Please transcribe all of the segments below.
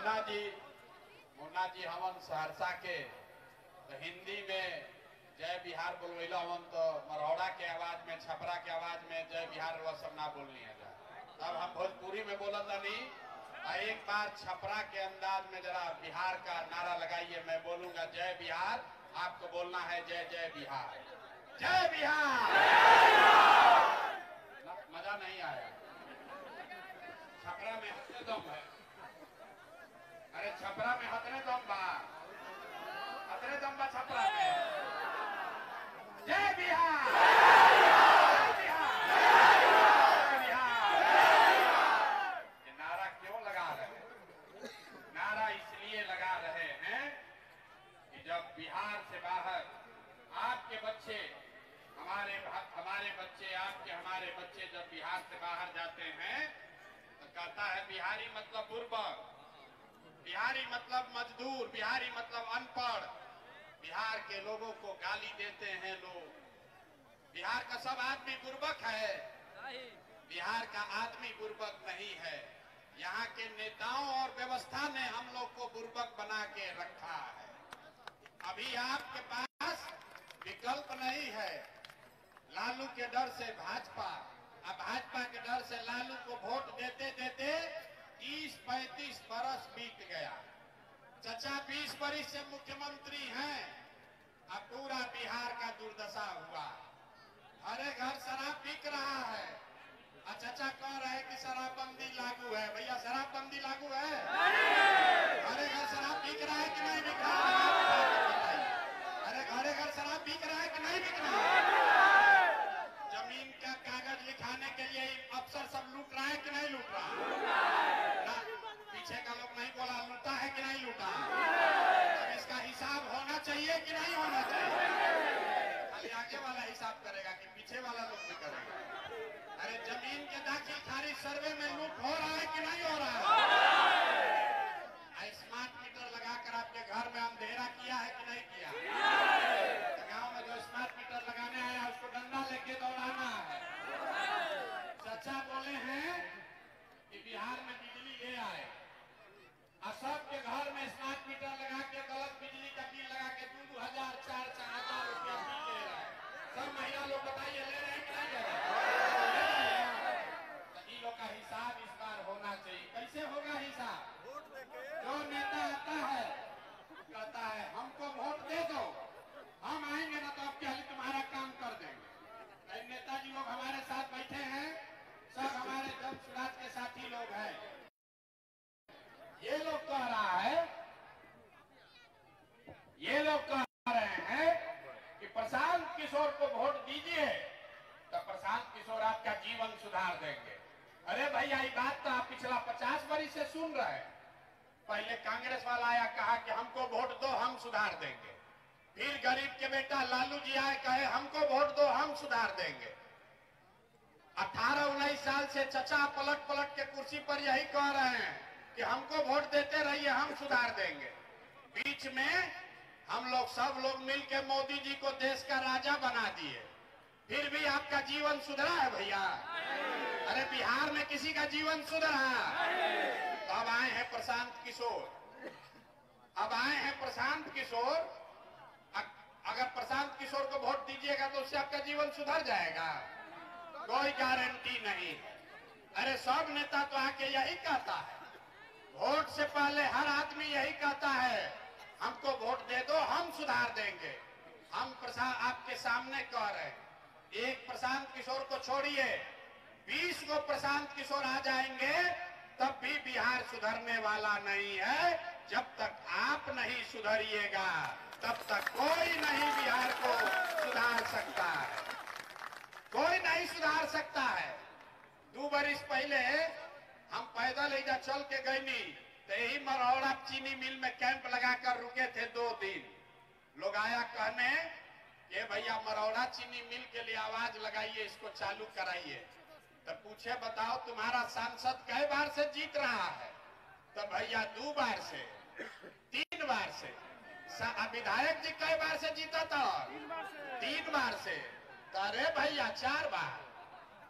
मुन्ना जी हमन सहरसा के तो हिंदी में जय बिहार बोलवेला हवन तो मरौड़ा के आवाज में, छपरा के आवाज में जय बिहार वो सब ना बोलनी है। तब हम भोजपुरी में बोला था नहीं। एक बार छपरा के अंदाज में जरा बिहार का नारा लगाइए। मैं बोलूंगा जय बिहार, आपको बोलना है जय जय बिहार। जय बिहार। मजा नहीं आया। छपरा में हंसने दम है। अरे छपरा में हंसने दम बा, हंसने दम बा छपरा में। जय बिहार। बिहार से बाहर आपके बच्चे, हमारे बच्चे, आपके हमारे बच्चे जब बिहार से बाहर जाते हैं तो कहता है बिहारी मतलब बुर्बक, बिहारी मतलब मजदूर, बिहारी मतलब अनपढ़। बिहार के लोगों को गाली देते हैं लोग। बिहार का सब आदमी बुर्बक है, बिहार का आदमी बुर्बक नहीं है। यहाँ के नेताओं और व्यवस्था ने हम लोग को बुर्बक बना के रखा है। अभी आपके पास विकल्प नहीं है। लालू के डर से भाजपा, अब भाजपा के डर से लालू को वोट देते देते 30-35 बरस बीत गया। चचा 20 बरस से मुख्यमंत्री हैं। अब पूरा बिहार का दुर्दशा हुआ। हर घर शराब बिक रहा है। चचा कह रहे कि शराबबंदी लागू है। भैया शराबबंदी लागू है? हर घर शराब बिक रहा है कि नहीं बिक रहा है? घरे घर शराब बिक रहा है कि नहीं बिक रहा है? जमीन का कागज लिखाने के लिए अफसर सब लूट रहा है कि नहीं लूट रहा है? पीछे का लोग नहीं बोला लूटा है कि नहीं लूटा? अब इसका हिसाब होना चाहिए कि नहीं होना चाहिए? खाली आगे वाला हिसाब करेगा कि पीछे वाला लोग भी करेगा? अरे जमीन के दाखिल खारिज सर्वे में लूट हो रहा है कि नहीं हो रहा है? स्मार्ट मीटर लगाकर आपके घर में अंधेरा किया है कि नहीं किया? गांव में जो स्मार्ट मीटर लगाने आया उसको डंडा लेके दौड़ाना है। चाचा बोले हैं कि बिहार में बिजली ले आए और सबके घर में स्मार्ट मीटर लगा के गलत बिजली का बिल लगा के 2,000, 4,000 रुपया बिल ले रहे हैं। सब महिला लोग बताइए ले रहे हैं कि नहीं ले रहे हैं? तो इन लोग का हिसाब इस बार होना चाहिए। कैसे होगा हिसाब? जो नेता आता है कहता है हमको वोट दे दो, हम आएंगे ना तो आपके हाल तुम्हारा काम कर देंगे। नेताजी लोग हमारे साथ बैठे हैं, सब हमारे जमशुराज के साथी लोग हैं। ये लोग कह रहा है, ये लोग कह रहे हैं कि प्रशांत किशोर को वोट दीजिए तो प्रशांत किशोर आपका जीवन सुधार देंगे। अरे भैया ये बात तो आप पिछला 50 वर्ष से सुन रहे हैं। पहले कांग्रेस वाला आया कहा कि हमको वोट दो हम सुधार देंगे। फिर गरीब के बेटा लालू जी आए कहे हमको वोट दो हम सुधार देंगे। 18-19 साल से चचा पलट पलट के कुर्सी पर यही कह रहे हैं कि हमको वोट देते रहिए हम सुधार देंगे। बीच में हम लोग सब लोग मिलकर मोदी जी को देश का राजा बना दिए। फिर भी आपका जीवन सुधरा है भैया? अरे बिहार में किसी का जीवन सुधरा? अब आए हैं प्रशांत किशोर, अब आए हैं प्रशांत किशोर। अगर प्रशांत किशोर को वोट दीजिएगा तो उससे आपका जीवन सुधर जाएगा? कोई गारंटी नहीं। अरे सब नेता तो आके यही कहता है, वोट से पहले हर आदमी यही कहता है हमको वोट दे दो हम सुधार देंगे। हम आपके सामने कह रहे हैं, एक प्रशांत किशोर को छोड़िए 20 को प्रशांत किशोर आ जाएंगे तब भी बिहार सुधरने वाला नहीं है। जब तक आप नहीं सुधरिएगा तब तक कोई नहीं बिहार को सुधार सकता है, कोई नहीं सुधार सकता है। 2 बरस पहले हम पैदल इधर चल के गए नहीं तो यही मरौड़ा चीनी मिल में कैंप लगाकर रुके थे 2 दिन। लोग आया कहने कि भैया मरौड़ा चीनी मिल के लिए आवाज लगाइए, इसको चालू कराइए। तो पूछे बताओ तुम्हारा सांसद कई बार से जीत रहा है? तो भैया 2 बार से, 3 बार से। विधायक जी कई बार से जीता था? 3 बार से। तो अरे भैया 4 बार।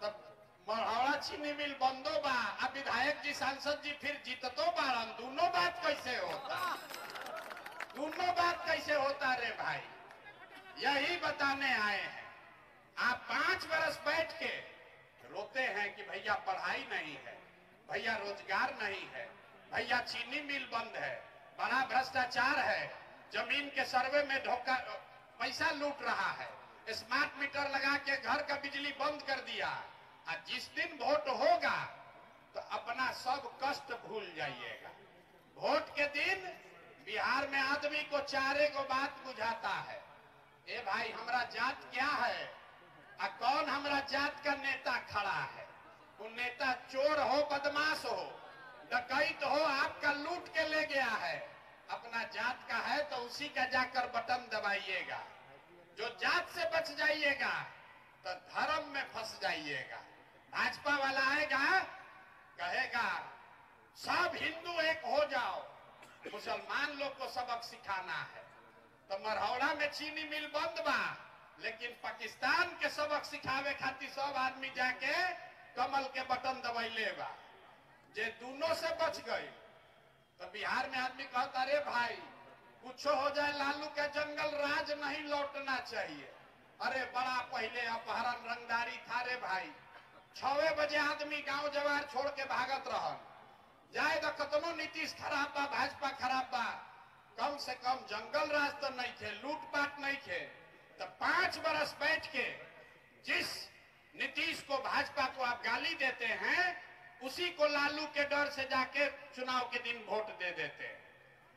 तब मरौड़ा चीनी मिल बंदो बा, अब विधायक जी सांसद जी फिर जीततो बारन, दोनों बात कैसे होता, दोनों बात कैसे होता रे भाई, यही बताने आए हैं। आप 5 बरस बैठ के रोते हैं कि भैया पढ़ाई नहीं है, भैया रोजगार नहीं है, भैया चीनी मिल बंद है, बड़ा भ्रष्टाचार है, जमीन के सर्वे में धोखा, पैसा लूट रहा है, स्मार्ट मीटर लगा के घर का बिजली बंद कर दिया। और जिस दिन वोट होगा तो अपना सब कष्ट भूल जाइएगा। वोट के दिन बिहार में आदमी को चारे को बात बुझाता है, ए भाई हमारा जात क्या है, और कौन हमारा जात का नेता खड़ा है। वो नेता चोर हो, बदमाश हो, डकैत हो, आपका लूट के ले गया है, अपना जात का है तो उसी का जाकर बटन दबाइएगा। जो जात से बच जाइएगा तो धर्म में फंस जाइएगा। भाजपा वाला आएगा कहेगा सब हिंदू एक हो जाओ, मुसलमान लोग को सबक सिखाना है। तो मरहौड़ा में चीनी मिल बंद बा, लेकिन पाकिस्तान के सबक सिखावे खातिर सब आदमी जाके कमल के बटन दबाइले बा। जे दोनों से बच गए तो बिहार में आदमी कहता अरे भाई कुछ हो जाए, लालू के जंगल राज नहीं लौटना चाहिए। अरे बड़ा पहले अपहरण रंगदारी था रे भाई, 6 बजे आदमी गांव जवार छोड़ के भागत रहन, जाए तो कतनो नीतीश खराब बा, भाजपा खराब बा, कम से कम जंगल राज तो नहीं थे, लूटपाट नहीं थे। तो 5 बरस बैठ के जिस नीतीश को, भाजपा को आप गाली देते हैं, उसी को लालू के डर से जाके चुनाव के दिन वोट दे देते हैं।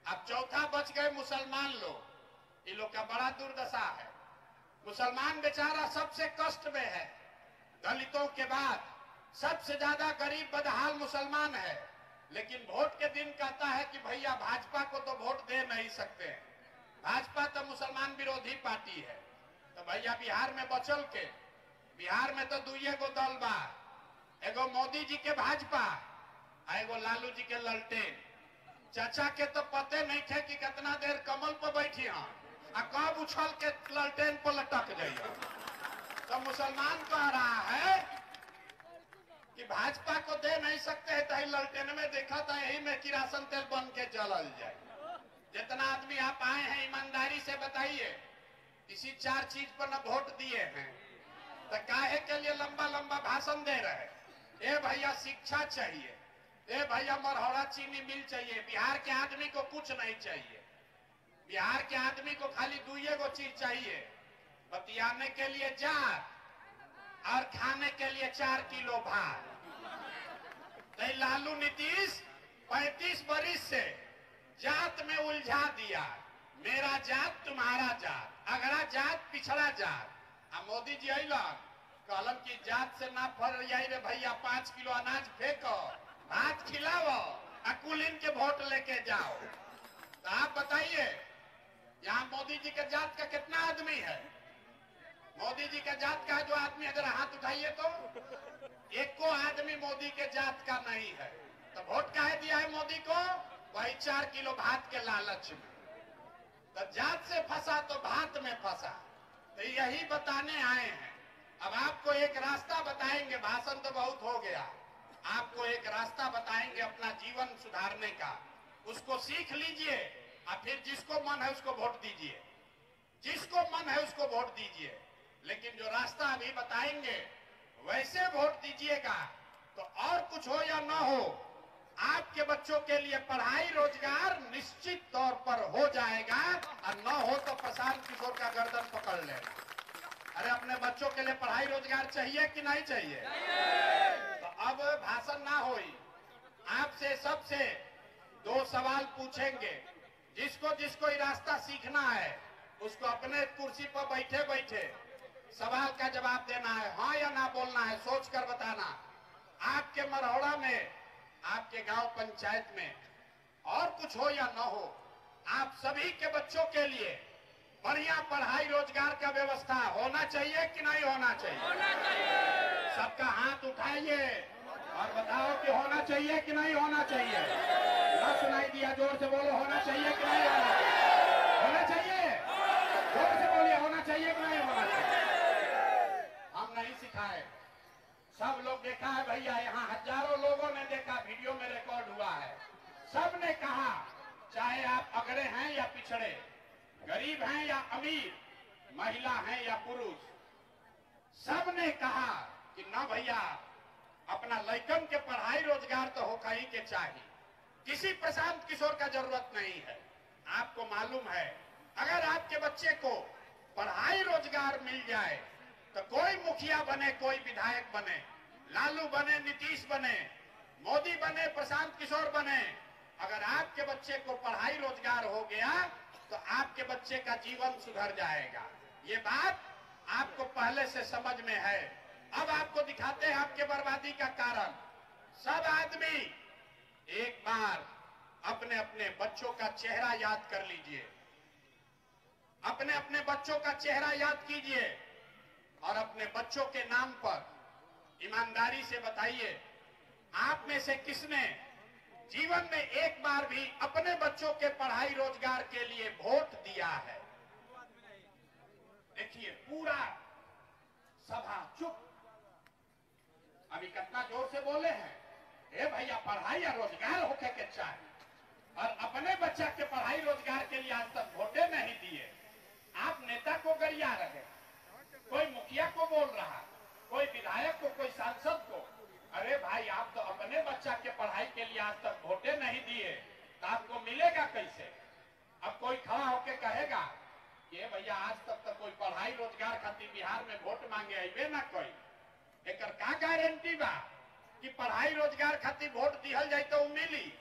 अब चौथा बच गए मुसलमान लोग, इन लोग का बड़ा दुर्दशा है। मुसलमान बेचारा सबसे कष्ट में है, दलितों के बाद सबसे ज्यादा गरीब बदहाल मुसलमान है। लेकिन वोट के दिन कहता है कि भैया भाजपा को तो वोट दे नहीं सकते, भाजपा तो मुसलमान विरोधी पार्टी है। तो भैया बिहार में बचल के, बिहार में तो 2 गो दल बा, एगो मोदी जी के भाजपा, एगो लालू जी के ललटेन। चाचा के तो पते नहीं थे कि कितना देर कमल पर बैठी हैं, आ कब उछल के ललटेन पर लटक जाइए। तो मुसलमान कह रहा है कि भाजपा को दे नहीं सकते है, तो ललटेन में देखा था यही में किरासन तेल बन के जलल जाए। जितना आदमी आप आए हैं ईमानदारी से बताइए, इसी 4 चीज पर न वोट दिए हैं, तो काहे के लिए लंबा लंबा भाषण दे रहे। ए भैया शिक्षा चाहिए, ए भैया मरहौड़ा चीनी मिल चाहिए। बिहार के आदमी को कुछ नहीं चाहिए, बिहार के आदमी को खाली 2 गो चीज चाहिए, बतियाने के लिए जात और खाने के लिए 4 किलो भात। तो लालू नीतीश 35 बरिस से जात में उलझा दिया, मेरा जात तुम्हारा जात, अगला जात पिछड़ा जात। आ मोदी जी अलन कहलन की जात से ना फर जाई रे भैया, 5 किलो अनाज फेंको, भात खिलाओ, कुलीन के वोट लेके जाओ। तो आप बताइए यहाँ मोदी जी के जात का कितना आदमी है? मोदी जी के जात का जो आदमी अगर हाथ उठाइए तो एक को आदमी मोदी के जात का नहीं है। तो वोट काहे दिया है मोदी को? वही 4 किलो भात के लालच में। तो जात से फंसा तो भात में फंसा। तो यही बताने आए हैं। अब आपको एक रास्ता बताएंगे, भाषण तो बहुत हो गया, आपको एक रास्ता बताएंगे अपना जीवन सुधारने का, उसको सीख लीजिए और फिर जिसको मन है उसको वोट दीजिए, जिसको मन है उसको वोट दीजिए। लेकिन जो रास्ता अभी बताएंगे वैसे वोट दीजिएगा तो और कुछ हो या ना हो, आपके बच्चों के लिए पढ़ाई रोजगार निश्चित तौर पर हो जाएगा, और न हो तो प्रशांत किशोर का गर्दन पकड़ लेना। अरे अपने बच्चों के लिए पढ़ाई रोजगार चाहिए कि नहीं चाहिए? तो अब भाषण ना होई, आपसे सबसे 2 सवाल पूछेंगे। जिसको जिसको ये रास्ता सीखना है उसको अपने कुर्सी पर बैठे बैठे सवाल का जवाब देना है, हाँ या ना बोलना है, सोच कर बताना। आपके मरहौड़ा में, आपके गांव पंचायत में और कुछ हो या ना हो, आप सभी के बच्चों के लिए बढ़िया पढ़ाई रोजगार का व्यवस्था होना चाहिए कि नहीं होना चाहिए? होना चाहिए। सबका हाथ उठाइए और बताओ कि होना चाहिए कि नहीं होना चाहिए? ना सुनाई दिया, जोर से बोलो, होना चाहिए कि नहीं होना चाहिए? होना चाहिए, जोर से बोलिए, होना चाहिए कि नहीं होना चाहिए? हम नहीं सिखाए, सब लोग देखा है भैया, यहाँ हजारों लोगों ने देखा, वीडियो में रिकॉर्ड हुआ है, सब ने कहा चाहे आप अगड़े हैं या पिछड़े, गरीब हैं या अमीर, महिला हैं या पुरुष, सबने कहा कि ना भैया, अपना लइकन के पढ़ाई रोजगार तो होगा ही के चाहिए, किसी प्रशांत किशोर का जरूरत नहीं है। आपको मालूम है, अगर आपके बच्चे को पढ़ाई रोजगार मिल जाए तो कोई मुखिया बने, कोई विधायक बने, लालू बने, नीतीश बने, मोदी बने, प्रशांत किशोर बने, अगर आपके बच्चे को पढ़ाई रोजगार हो गया तो आपके बच्चे का जीवन सुधर जाएगा। ये बात आपको पहले से समझ में है। अब आपको दिखाते हैं आपके बर्बादी का कारण। सब आदमी एक बार अपने अपने बच्चों का चेहरा याद कर लीजिए, अपने अपने बच्चों का चेहरा याद कीजिए और अपने बच्चों के नाम पर ईमानदारी से बताइए, आप में से किसने जीवन में एक बार भी अपने बच्चों के पढ़ाई रोजगार के लिए वोट दिया है? देखिए, पूरा सभा चुप। अभी कितना जोर से बोले हैं, ए भैया पढ़ाई या रोजगार होके के चाहिए, और अपने बच्चा के पढ़ाई रोजगार के लिए आज तक वोटे नहीं दिए। आप नेता को गरिया रहे, कोई मुखिया को बोल रहा, कोई विधायक को, कोई सांसद को। अरे भाई, आप तो अपने बच्चा के पढ़ाई के लिए आज तक वोटे नहीं दिए, तो आपको मिलेगा कैसे? अब कोई खड़ा होके कहेगा कि भैया आज तक तो कोई पढ़ाई रोजगार खातिर बिहार में वोट मांगे अबे ना कोई, एक का गारंटी बा कि पढ़ाई रोजगार खातिर वोट दिहल जाए तो मिली?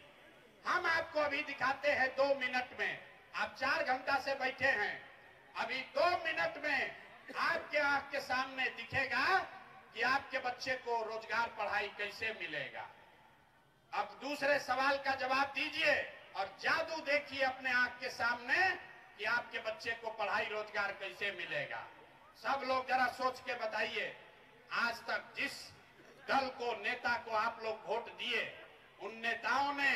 हम आपको अभी दिखाते हैं 2 मिनट में। आप 4 घंटा से बैठे हैं, अभी 2 मिनट में आपके आंख के सामने दिखेगा कि आपके बच्चे को रोजगार पढ़ाई कैसे मिलेगा। अब दूसरे सवाल का जवाब दीजिए और जादू देखिए अपने आंख के सामने कि आपके बच्चे को पढ़ाई रोजगार कैसे मिलेगा। सब लोग जरा सोच के बताइए, आज तक जिस दल को, नेता को आप लोग वोट दिए, उन नेताओं ने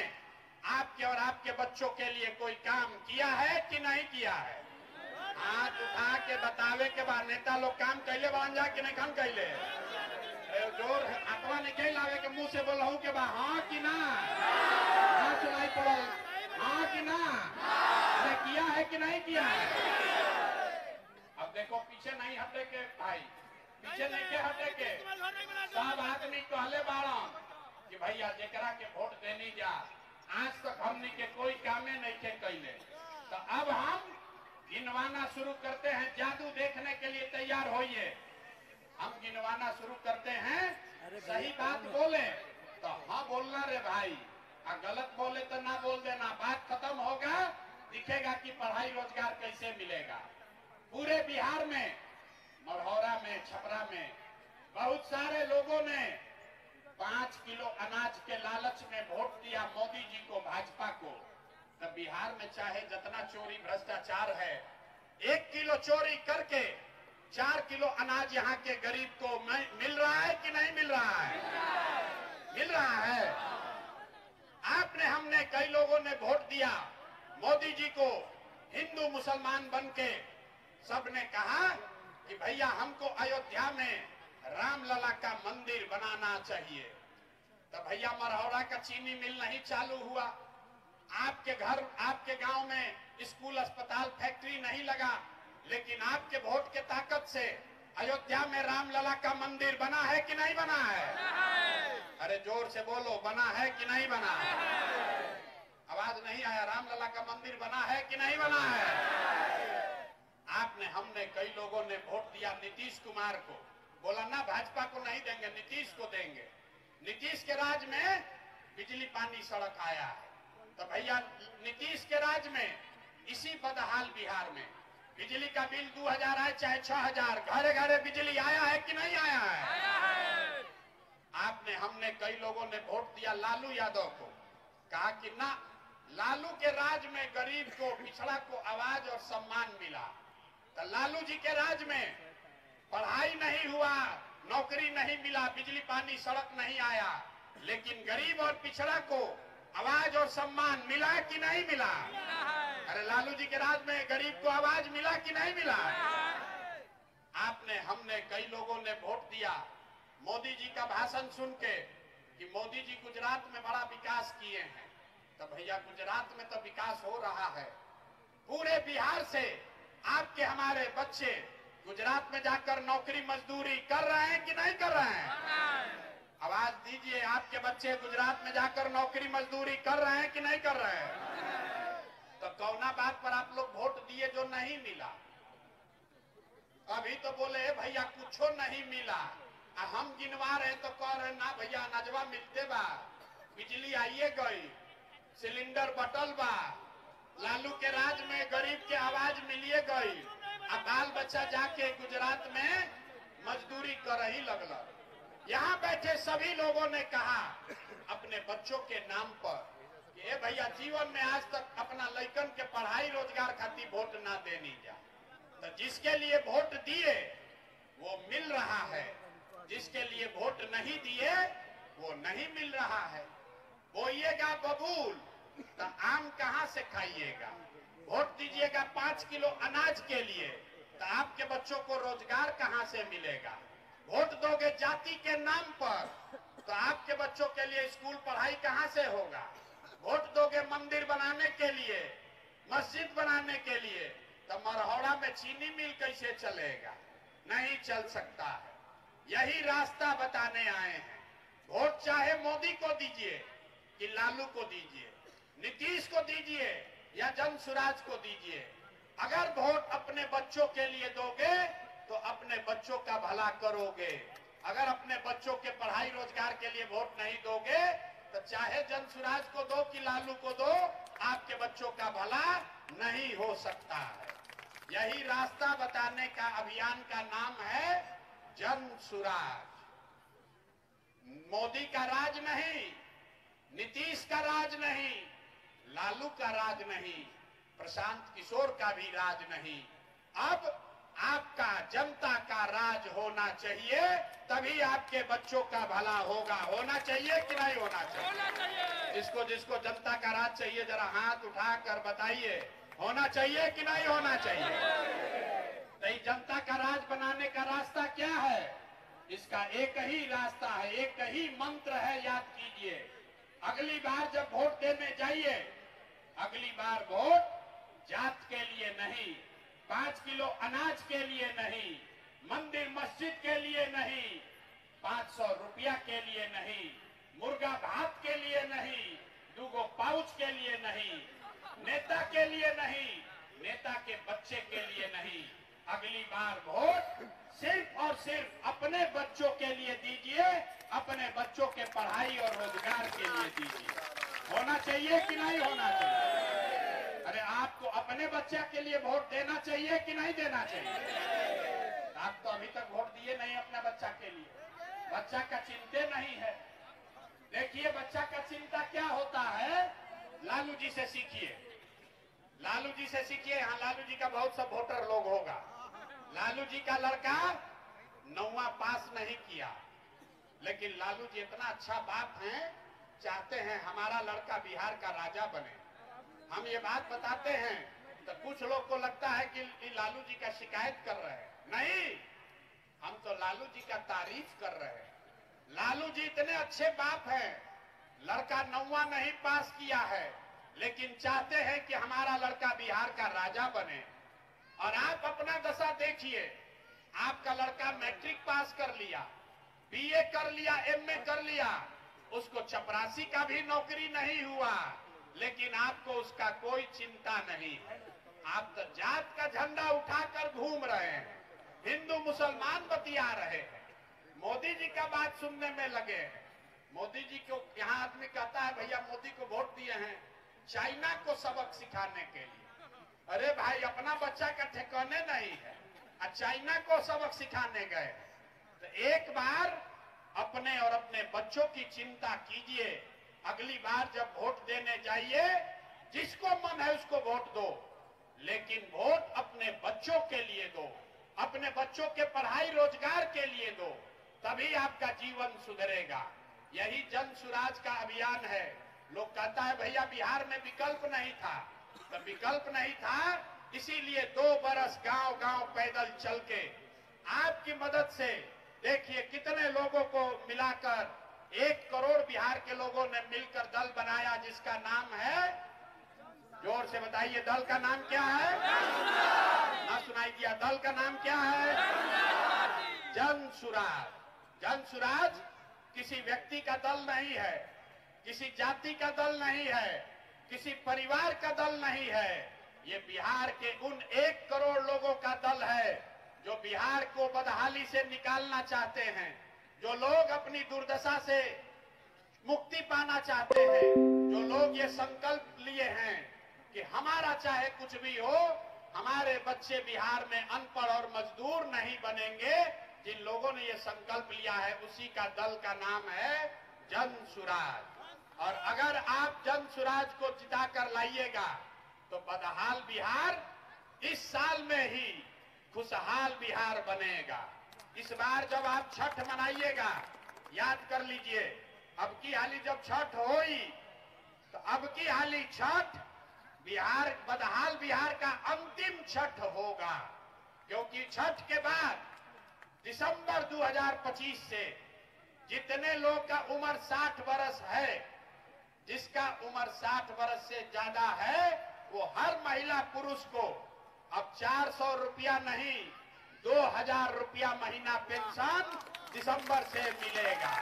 आपके और आपके बच्चों के लिए कोई काम किया है कि नहीं किया है? हाथ उठा के बतावे के बाद नेता लोग काम कैले बन जा कि नहीं काम कैले? जोर अथवा निकल लावे के मुंह से बोलहू के बा हाँ कि ना? हाँ सुनाई पड़ल, हाँ कि ना? अरे किया है कि नहीं किया है? अब देखो, पीछे नहीं हटे के भाई, पीछे नहीं के हटे के। सब आदमी कहले बाड़ा कि भैया जेकरा के वोट देनी जा, आज तक हमने के कोई कामे नहीं के कैले, तो अब हम गिनवाना शुरू करते हैं। जादू देखने के लिए तैयार होइए। हम गिनवाना शुरू करते हैं। सही बात बोले तो हाँ बोलना रे भाई, और गलत बोले तो ना बोल देना। बात खत्म होगा, दिखेगा कि पढ़ाई रोजगार कैसे मिलेगा। पूरे बिहार में, मढ़ौरा में, छपरा में बहुत सारे लोगों ने 5 किलो अनाज के लालच में वोट दिया मोदी जी को, भाजपा को। तब बिहार में चाहे जितना चोरी भ्रष्टाचार है, 1 किलो चोरी करके 4 किलो अनाज यहाँ के गरीब को मिल रहा है कि नहीं मिल रहा है? मिल रहा है। आपने, हमने, कई लोगों ने वोट दिया मोदी जी को, हिंदू मुसलमान बन के सबने कहा कि भैया हमको अयोध्या में रामलला का मंदिर बनाना चाहिए। तो भैया मरहौरा का चीनी मिल नहीं चालू हुआ, आपके घर, आपके गांव में स्कूल, अस्पताल, फैक्ट्री नहीं लगा, लेकिन आपके वोट के ताकत से अयोध्या में रामलला का मंदिर बना है कि नहीं बना है? अरे जोर से बोलो, बना है कि नहीं बना है? आवाज नहीं आया। रामलला का मंदिर बना है कि नहीं बना है? आपने, हमने, कई लोगों ने वोट दिया नीतीश कुमार को, बोला ना भाजपा को नहीं देंगे, नीतीश को देंगे। नीतीश के राज में बिजली, पानी, सड़क आया है। तो भैया नीतीश के राज में इसी बदहाल बिहार में बिजली का बिल 2000 आए चाहे 6000, घरे घरे बिजली आया है कि नहीं आया है? आपने, हमने, कई लोगों ने वोट दिया लालू यादव को, कहा कि ना, लालू के राज में गरीब को, पिछड़ा को आवाज और सम्मान मिला। तो लालू जी के राज में पढ़ाई नहीं हुआ, नौकरी नहीं मिला, बिजली, पानी, सड़क नहीं आया, लेकिन गरीब और पिछड़ा को आवाज और सम्मान मिला कि नहीं मिला? अरे लालू जी के राज में गरीब को आवाज मिला कि नहीं मिला? आपने, हमने, कई लोगों ने वोट दिया मोदी जी का भाषण सुन के कि मोदी जी गुजरात में बड़ा विकास किए हैं। तो तो भैया गुजरात में तो विकास हो रहा है। पूरे बिहार से आपके हमारे बच्चे गुजरात में जाकर नौकरी मजदूरी कर रहे हैं कि नहीं कर रहे हैं? आवाज दीजिए, आपके बच्चे गुजरात में जाकर नौकरी मजदूरी कर रहे हैं कि नहीं कर रहे हैं? तो कौना बात पर आप लोग वोट दिए जो नहीं मिला? अभी तो बोले भैया कुछो नहीं मिला, हम गिनवा रहे तो कह रहे ना भैया अनाजवा मिलते बा, बिजली आइए गई, सिलेंडर बटल बा, लालू के राज में गरीब के आवाज मिलिए गई। अब बाल बच्चा जाके गुजरात में मजदूरी कर ही लगल। यहाँ बैठे सभी लोगों ने कहा अपने बच्चों के नाम पर कि ए भैया जीवन में आज तक अपना लड़कन के पढ़ाई रोजगार खातिर वोट ना देनी जा। तो जिसके लिए वोट दिए वो मिल रहा है, जिसके लिए वोट नहीं दिए वो नहीं मिल रहा है। बोइएगा बबूल तो आम कहां से खाइएगा? वोट दीजिएगा 5 किलो अनाज के लिए तो आपके बच्चों को रोजगार कहां से मिलेगा? वोट दोगे जाति के नाम पर तो आपके बच्चों के लिए स्कूल पढ़ाई कहां से होगा? वोट दोगे मंदिर बनाने के लिए, मस्जिद बनाने के लिए तो मरहौड़ा में चीनी मिल कैसे चलेगा? नहीं चल सकता है। यही रास्ता बताने आए हैं। वोट चाहे मोदी को दीजिए कि लालू को दीजिए, नीतीश को दीजिए या जन सुराज को दीजिए, अगर वोट अपने बच्चों के लिए दोगे तो अपने बच्चों का भला करोगे। अगर अपने बच्चों के पढ़ाई रोजगार के लिए वोट नहीं दोगे तो चाहे जन सुराज को दो कि लालू को दो, आपके बच्चों का भला नहीं हो सकता है। यही रास्ता बताने का अभियान का नाम है जन सुराज। मोदी का राज नहीं, नीतीश का राज नहीं, लालू का राज नहीं, प्रशांत किशोर का भी राज नहीं। अब आपका जनता का राज होना चाहिए, तभी आपके बच्चों का भला होगा। होना चाहिए कि नहीं होना चाहिए? होना चाहिए। जिसको जनता का राज चाहिए जरा हाथ उठाकर बताइए, होना चाहिए कि नहीं होना चाहिए? तो जनता का राज बनाने का रास्ता क्या है? इसका एक ही रास्ता है, एक ही मंत्र है, याद कीजिए। अगली बार जब वोट देने जाइए, अगली बार वोट जात के लिए नहीं, 5 किलो अनाज के लिए नहीं, मंदिर मस्जिद के लिए नहीं, 500 रुपया के लिए नहीं, मुर्गा भात के लिए नहीं, 2 पाउच के लिए नहीं, नेता के लिए नहीं, नेता के बच्चे के लिए नहीं। अगली बार वोट सिर्फ और सिर्फ अपने बच्चों के लिए दीजिए, अपने बच्चों के पढ़ाई और रोजगार के लिए दीजिए। होना चाहिए कि नहीं होना चाहिए? अरे आपको अपने बच्चा के लिए वोट देना चाहिए कि नहीं देना चाहिए? आप तो अभी तक वोट दिए नहीं अपने बच्चा के लिए। बच्चा का चिंता नहीं है। देखिए बच्चा का चिंता क्या होता है, लालू जी से सीखिए, लालू जी से सीखिए। यहाँ लालू जी का बहुत सा वोटर लोग होगा। लालू जी का लड़का 9वां पास नहीं किया, लेकिन लालू जी इतना अच्छा बाप हैं, चाहते हैं हमारा लड़का बिहार का राजा बने। हम ये बात बताते हैं तो कुछ लोग को लगता है कि लालू जी का शिकायत कर रहे हैं। नहीं, हम तो लालू जी का तारीफ कर रहे हैं। लालू जी इतने अच्छे बाप हैं, लड़का 9वां नहीं पास किया है, लेकिन चाहते हैं कि हमारा लड़का बिहार का राजा बने। और आप अपना दशा देखिए, आपका लड़का मैट्रिक पास कर लिया, बीए कर लिया, एमए कर लिया, उसको चपरासी का भी नौकरी नहीं हुआ, लेकिन आपको उसका कोई चिंता नहीं है। आप तो जात का झंडा उठाकर घूम रहे हैं, हिंदू मुसलमान बतिया रहे हैं, मोदी जी का बात सुनने में लगे हैं। मोदी जी को यहाँ आदमी कहता है भैया मोदी को वोट दिए हैं चाइना को सबक सिखाने के लिए। अरे भाई अपना बच्चा का ठिकाने नहीं है, चाइना को सबक सिखाने गए। तो एक बार अपने और अपने बच्चों की चिंता कीजिए। अगली बार जब वोट देने जाइए, जिसको मन है उसको वोट दो, लेकिन वोट अपने बच्चों के लिए दो, अपने बच्चों के पढ़ाई रोजगार के लिए दो, तभी आपका जीवन सुधरेगा। यही जन सुराज का अभियान है। लोग कहता है भैया बिहार में विकल्प नहीं था, तो विकल्प नहीं था इसीलिए 2 बरस गांव-गांव पैदल चल के आपकी मदद से देखिए कितने लोगों को मिलाकर 1 करोड़ बिहार के लोगों ने मिलकर दल बनाया जिसका नाम है, जोर से बताइए, दल का नाम क्या है? ना सुनाई दिया? दल का नाम क्या है? जन सुराज। जन सुराज किसी व्यक्ति का दल नहीं है, किसी जाति का दल नहीं है, किसी परिवार का दल नहीं है। ये बिहार के उन 1 करोड़ लोगों का दल है जो बिहार को बदहाली से निकालना चाहते हैं, जो लोग अपनी दुर्दशा से मुक्ति पाना चाहते हैं, जो लोग ये संकल्प लिए हैं कि हमारा चाहे कुछ भी हो, हमारे बच्चे बिहार में अनपढ़ और मजदूर नहीं बनेंगे। जिन लोगों ने ये संकल्प लिया है उसी का दल का नाम है जन सुराज। और अगर आप जन सुराज को जिताकर लाइएगा तो बदहाल बिहार इस साल में ही खुशहाल बिहार बनेगा। इस बार जब आप छठ मनाइएगा, याद कर लीजिए, अब की हाली जब छठ होई तो अब की हाली छठ बिहार, बदहाल बिहार का अंतिम छठ होगा। क्योंकि छठ के बाद दिसंबर 2025 से जितने लोग का उम्र 60 वर्ष है, जिसका उम्र 60 वर्ष से ज्यादा है, वो हर महिला पुरुष को अब 400 रुपया नहीं 2000 रुपया महीना पेंशन दिसंबर से मिलेगा।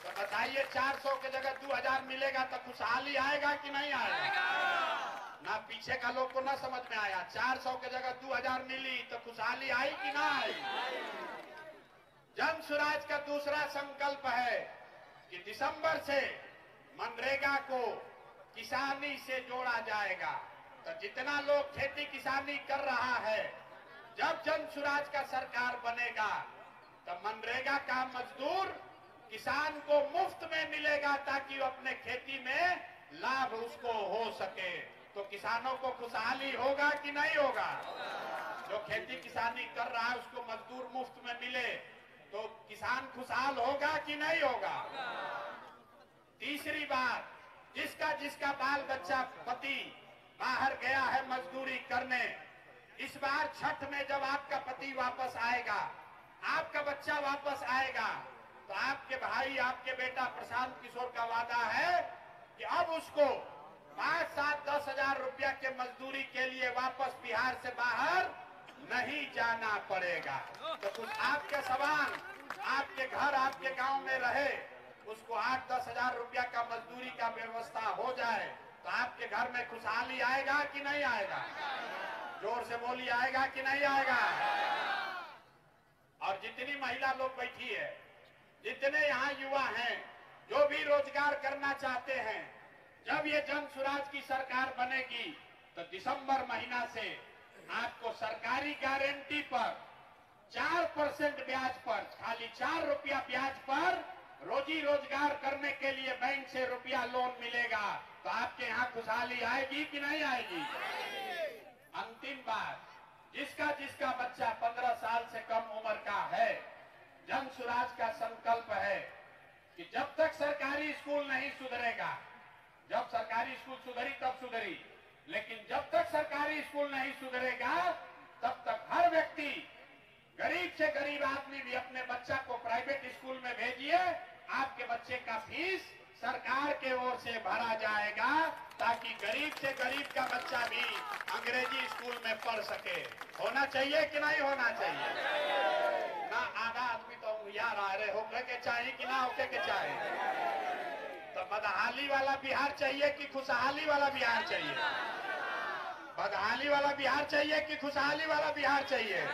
तो बताइए, 400 के जगह 2000 मिलेगा तो खुशहाली आएगा कि नहीं आएगा? ना पीछे का लोग को ना समझ में आया। 400 के जगह 2000 मिली तो खुशहाली आई कि ना आई? जन सुराज का दूसरा संकल्प है कि दिसंबर से मनरेगा को किसानी से जोड़ा जाएगा। तो जितना लोग खेती किसानी कर रहा है, जब जन सुराज का सरकार बनेगा तो मनरेगा का मजदूर किसान को मुफ्त में मिलेगा ताकि वो अपने खेती में लाभ उसको हो सके। तो किसानों को खुशहाली होगा कि नहीं होगा? जो खेती किसानी कर रहा है उसको मजदूर मुफ्त में मिले तो किसान खुशहाल होगा कि नहीं होगा? तीसरी बात, जिसका जिसका बाल बच्चा पति बाहर गया है मजदूरी करने, इस बार छठ में जब आपका पति वापस आएगा, आपका बच्चा वापस आएगा, तो आपके भाई, आपके बेटा प्रशांत किशोर का वादा है कि अब उसको 5, 7, 10 हजार रुपया के मजदूरी के लिए वापस बिहार से बाहर नहीं जाना पड़ेगा। तो कुछ आपके समान आपके घर, आपके गांव में रहे, उसको 8-10 हजार रुपया का मजदूरी का व्यवस्था हो जाए तो आपके घर में खुशहाली आएगा कि नहीं आएगा? जोर से बोलिए, आएगा कि नहीं आएगा? और जितनी महिला लोग बैठी है, जितने यहाँ युवा हैं जो भी रोजगार करना चाहते हैं, जब ये जन सुराज की सरकार बनेगी तो दिसंबर महीना से आपको सरकारी गारंटी पर 4% ब्याज पर, खाली 4 रुपया ब्याज पर रोजी रोजगार करने के लिए बैंक से रुपया लोन मिलेगा। तो आपके यहाँ खुशहाली आएगी कि नहीं आएगी? अंतिम बात, जिसका जिसका बच्चा 15 साल से कम उम्र का है, जन सुराज का संकल्प है कि जब तक सरकारी स्कूल नहीं सुधरेगा, जब सरकारी स्कूल सुधरी तब सुधरी, लेकिन जब तक सरकारी स्कूल नहीं सुधरेगा तब तक हर व्यक्ति, गरीब से गरीब आदमी भी अपने बच्चा को प्राइवेट स्कूल में भेजिए। आपके बच्चे का फीस सरकार के ओर से भरा जाएगा ताकि गरीब से गरीब का बच्चा भी अंग्रेजी स्कूल में पढ़ सके। होना चाहिए कि नहीं होना चाहिए? ना आधा आदमी तो यार आ रहे होके के चाहिए कि ना होके के चाहिए? तो बदहाली वाला बिहार चाहिए कि खुशहाली वाला बिहार चाहिए? बदहाली वाला बिहार चाहिए कि खुशहाली वाला बिहार चाहिए?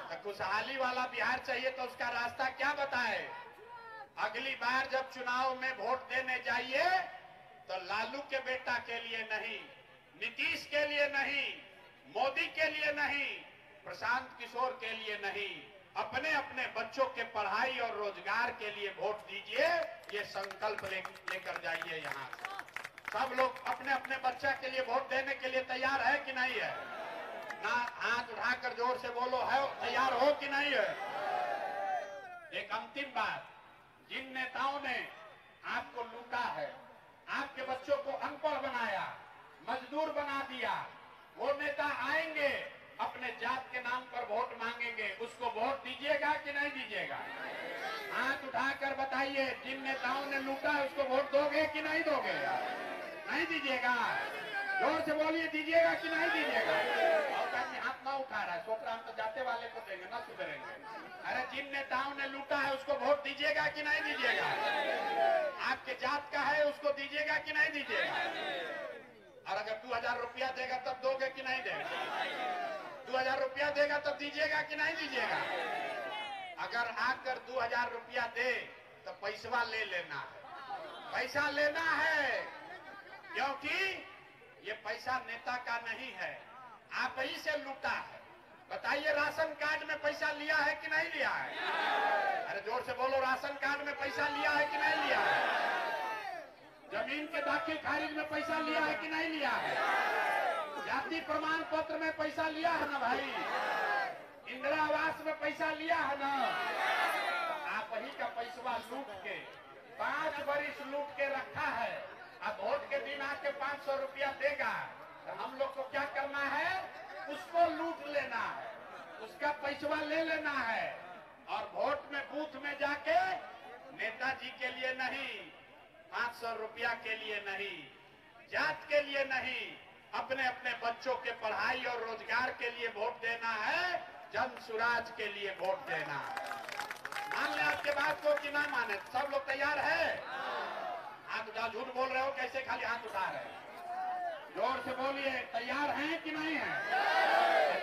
तो खुशहाली वाला बिहार चाहिए तो उसका रास्ता क्या बताए? अगली बार जब चुनाव में वोट देने जाइए तो लालू के बेटा के लिए नहीं, नीतीश के लिए नहीं, मोदी के लिए नहीं, प्रशांत किशोर के लिए नहीं, अपने अपने बच्चों के पढ़ाई और रोजगार के लिए वोट दीजिए। ये संकल्प लेकर जाइए। यहाँ सब लोग अपने अपने बच्चा के लिए वोट देने के लिए तैयार है कि नहीं है? ना हाथ उठाकर जोर से बोलो, है तैयार हो कि नहीं है? एक अंतिम बात, जिन नेताओं ने आपको लूटा है, आपके बच्चों को अनपढ़ बनाया, मजदूर बना दिया, वो नेता आएंगे अपने जात के नाम पर वोट मांगेंगे, उसको वोट दीजिएगा कि नहीं दीजिएगा? हाथ उठाकर बताइए, जिन नेताओं ने लूटा है उसको वोट दोगे कि नहीं दोगे? नहीं दीजिएगा? जोर से बोलिए, दीजिएगा कि नहीं दीजिएगा? और आदमी हाथ ना उठा रहा है, सोच रहा हम तो जाते वाले को देंगे, ना सुधरेंगे। अरे जिन नेताओं ने लूटा है उसको वोट दीजिएगा कि नहीं दीजिएगा? आपके जात का है उसको दीजिएगा कि नहीं दीजिएगा? और अगर 2000 रुपया देगा तब दोगे कि नहीं देगा? 2000 रुपया देगा तब दीजिएगा कि नहीं दीजिएगा? अगर आकर 2000 रुपया दे तो पैसा ले लेना है, पैसा लेना है, क्योंकि ये पैसा नेता का नहीं है, आप ही से लूटा है। बताइए, राशन कार्ड में पैसा लिया है कि नहीं लिया है? अरे जोर से बोलो, राशन कार्ड में पैसा लिया है कि नहीं लिया है? जमीन के दाखिल खारिज में पैसा लिया है कि नहीं लिया है? जाति प्रमाण पत्र में पैसा लिया है ना भाई? इंदिरा आवास में पैसा लिया है ना? आप ही का पैसा लूट के 5 वर्ष लूट के रखा है। अब वोट के दिन आके 500 रुपया देगा तो हम लोग को क्या करना है? उसको लूट लेना है, उसका पैसा ले लेना है, और वोट में बूथ में जाके नेताजी के लिए नहीं, 500 रुपया के लिए नहीं, जात के लिए नहीं, अपने अपने बच्चों के पढ़ाई और रोजगार के लिए वोट देना है, जन सुराज के लिए वोट देना है। मान ले आपके बात को कि ना माने, सब लोग तैयार है? हाथ उठा, झूठ बोल रहे हो कैसे खाली हाथ उठा रहे? जोर से बोलिए, तैयार हैं कि नहीं है?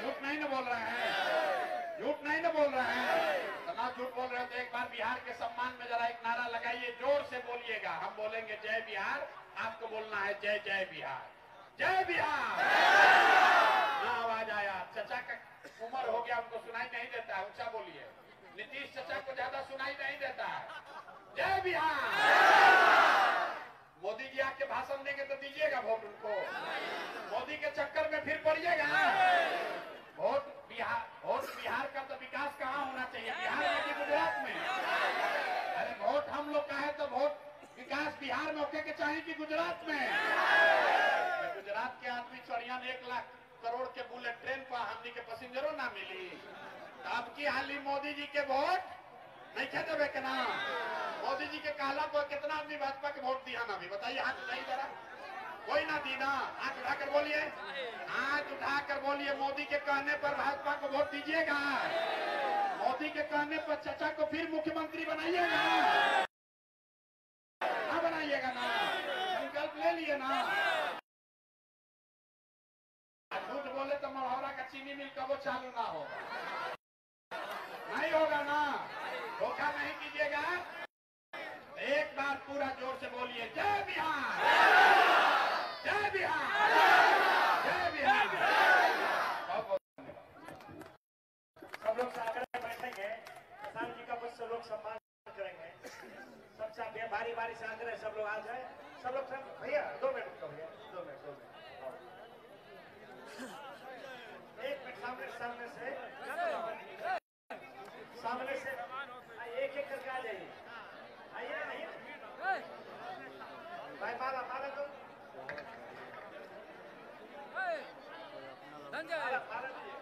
झूठ नहीं ना बोल रहे हैं? झूठ नहीं ना बोल रहे हैं? तो ना झूठ बोल रहे हो तो एक बार बिहार के सम्मान में जरा एक नारा लगाइए, जोर से बोलिएगा। हम बोलेंगे जय बिहार, आपको बोलना है जय जय बिहार, जय बिहार। हाँ, आवाज आया। चचा का उम्र हो गया, उनको सुनाई नहीं देता है, ऊंचा बोलिए। नीतीश चचा को ज्यादा सुनाई नहीं देता है। जय बिहार। मोदी जी आके भाषण देंगे तो दीजिएगा वोट उनको? मोदी के चक्कर में फिर पड़िएगा? वोट बिहार का तो विकास कहाँ होना चाहिए? बिहार में कि गुजरात में? अरे वोट हम लोग का है तो वोट विकास बिहार में होके के चाहिए कि गुजरात में? गुजरात के आदमी चढ़ियन 1 लाख करोड़ के बुलेट ट्रेन पर हमनी के पैसेंजरों ना मिली, तो अब की हाली मोदी जी के वोट नहीं खे देवे के ना? मोदी जी के कहला पर कितना आदमी भाजपा के वोट दिया ना? भी बताइए, हाथ उठाइए जरा। कोई ना दी ना? हाथ उठाकर बोलिए, हाथ उठाकर बोलिए, मोदी के कहने पर भाजपा को वोट दीजिएगा? मोदी के कहने पर चचा को फिर मुख्यमंत्री बनाइएगा ना? बनाइएगा ना? संकल्प ले लिए ना? झूठ बोले तो मढ़ौरा का चीनी मिल कब चालू ना होगा? नहीं होगा ना? धोखा नहीं कीजिएगा। एक बार पूरा जोर से बोलिए, जय बिहार, जय बिहार, जय बिहार। सब लोग सागर में बैठेंगे, किसान जी का कुछ सब लोग सम्मान करेंगे। सबसे बारी बारी से आग्रह, सब लोग आ जाए। सब लोग भैया 2 मिनट रुको भैया, 2 मिनट 2 मिनट। 1 मिनट, सामने से एक एक करके आ जाइए। आइए आइए भाई, माला तुम माला दीजिए।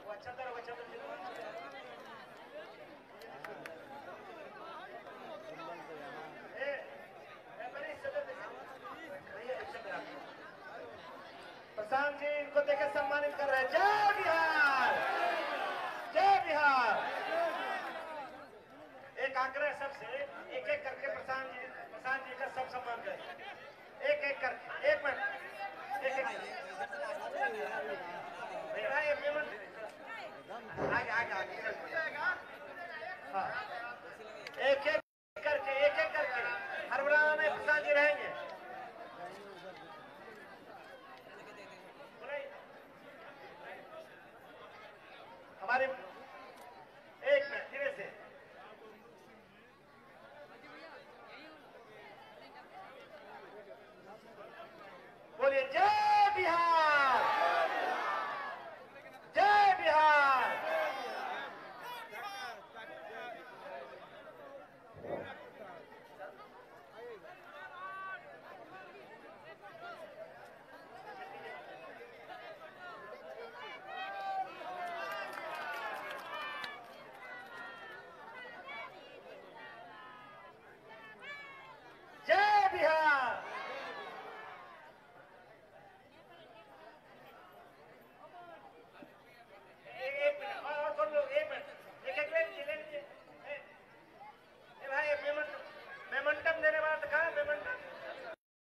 वो अच्छा तरह प्रशांत जी इनको देकर सम्मानित कर रहे हैं। जय बिहार, जय बिहार। एक आग्रह सबसे, एक एक करके प्रशांत जी का सब सम्मान करें। एक एक करके, 1 मिनट, एक हाँ, एक एक करके हरबरा में प्रशांत जी रहेंगे। हमारे 1 मिनट धीरे से बोलिए, जय